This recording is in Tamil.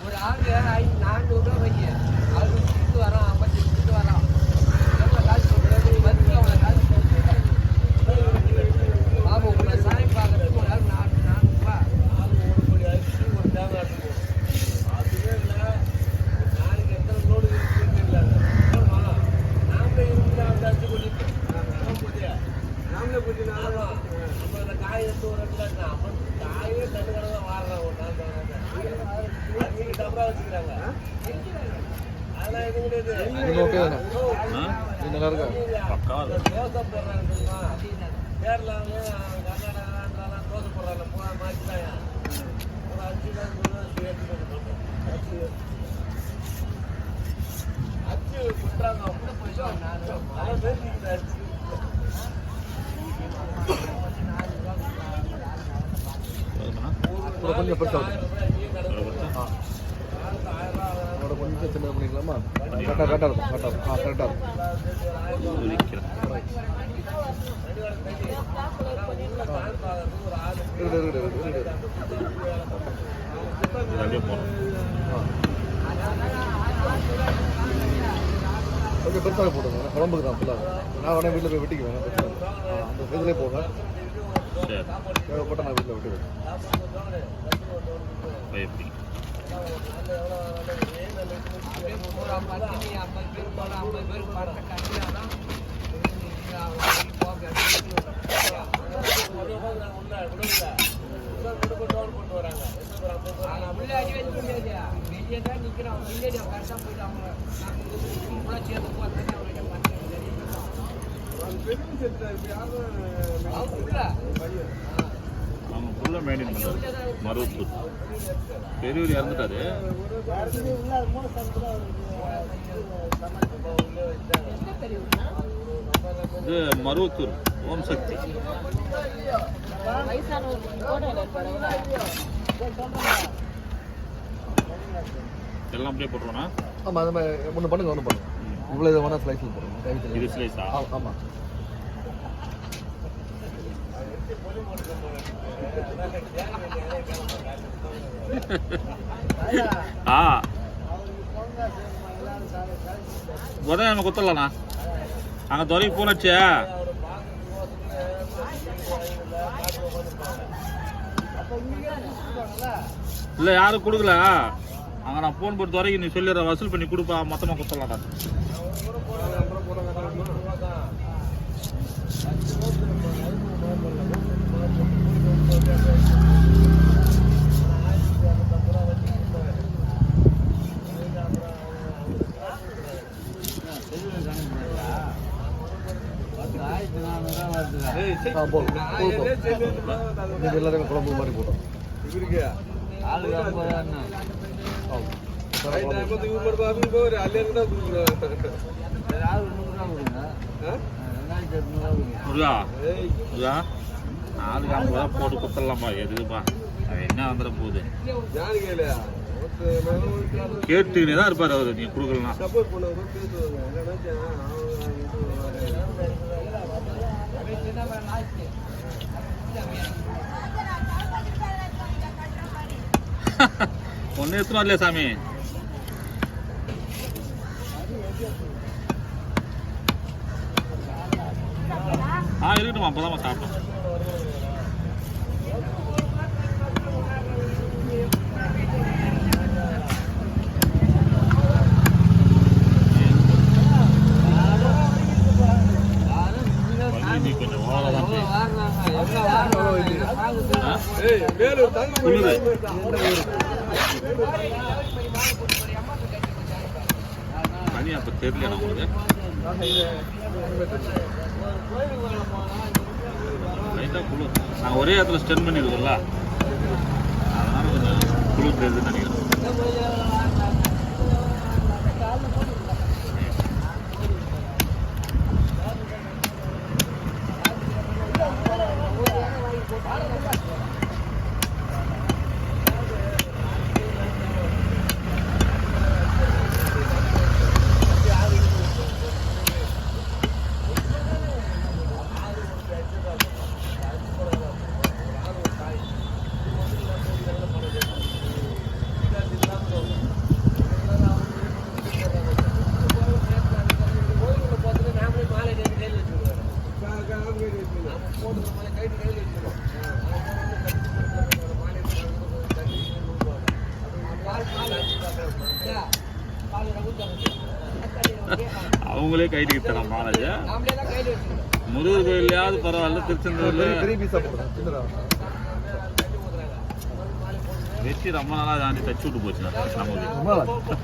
ஒரு ஆள் 400 ரூபா வைக்க அது விட்டு வரோம் 50 விட்டு வரோம் பாபு உங்களை சாமி பார்க்கறதுக்கு ஒரு ஆள் 400 ரூபா ஒரு அரிசி ஒரு தேங்காய் அதுவே இல்லை நாளைக்கு எத்தனை லோடு இல்லை நாமளே இருந்தால் அரிசி போட்டு நாமளே போட்டினாலும் நம்ம இந்த காய் எடுத்து ஒரு இடத்துல நம்ம காயே தட்டு கடை தான் வாடுறாங்க ஒரு நாள் அதுக்கு டப்பா வச்சுக்கிறாங்க அதெல்லாம் எது கிடையாது தோசை போடுறாங்க தெரியுமா கேரளாவில் கர்நாடகாலாம் தோசை போடுறாங்க மாற்றிட்டாங்க ஒரு அரிசி அச்சு கொடுக்குறாங்க அப்படி போயிடும் நான் பேசிக்கிட்டேன் அரிசி கொஞ்சம் பெருசாக அதோட கொஞ்சம் சின்ன பண்ணிக்கலாமா? கரெக்டாக இருக்கும் கரெக்டாக கொஞ்சம் பெருசாக போட்டுங்க குழம்புக்கு தான் ஃபுல்லாக நான் வேணா வீட்டில் போய் வெட்டிக்குவேன் பிரச்சனை அந்த இதிலே போவேன் தேவைப்பட்ட நான் வீட்டில் விட்டுவேன். மெயின்டைன் பண்ணுறாரு மருவத்தூர் பெரியவர் இறந்துட்டாரு. இது மருவத்தூர் ஓம் சக்தி எல்லாம் அப்படியே போட்டுருவோண்ணா. ஆமாம் அது மாதிரி ஒன்று பண்ணுங்க ஒன்று பண்ணுங்க இவ்வளோ இதை வேணால் ஸ்லைஸில் போடுங்க. இது ஸ்லைஸா? ஆமாம் உதயம் குத்தலண்ணா அங்கே துறைக்கு போனச்சு இல்லை யாரும் கொடுக்கல. அங்கே நான் ஃபோன் போட்டு துறைக்கு நீ சொல்லிடுற வசூல் பண்ணி கொடுப்பா மொத்தமாக குத்தலாம்டா. எல்லாருமே குழம்பு மாதிரி போட்டோம். நாலு காம்பு போட்டு குத்தலாம்ப்பா எதுக்குப்பா அவன் என்ன வந்துட போகுது கேட்டுக்கினே தான் இருப்பார் அவரு. நீ கொடுக்கலாம் ஒன்னு எத்தனை இல்லையா சாமி? இருக்கட்டும் அப்போதான் சாப்பிட்டோம். கொஞ்சம் பனி அப்ப தெரியல உங்களுக்கு லைட்டா குளிர். நாங்கள் ஒரே இடத்துல ஸ்டென் பண்ணிருக்கோம்ல அதனால கொஞ்சம் குளிர் தெரியுதுன்னு நினைக்கிறேன். அவங்களே கைட்டு தரான் மாலேஜா. நாமளே தான் கையில் வச்சுக்கணும். முருகர் கோயிலையாவது பரவாயில்ல, திருச்செந்தூர்ல பெரிய பீஸாக போடுறேன் சின்னதாக. வெற்றி ரொம்ப நாளாக தாண்டி தச்சு விட்டு போச்சுண்ணா நமக்கு. ரொம்ப நல்லா இருக்கு.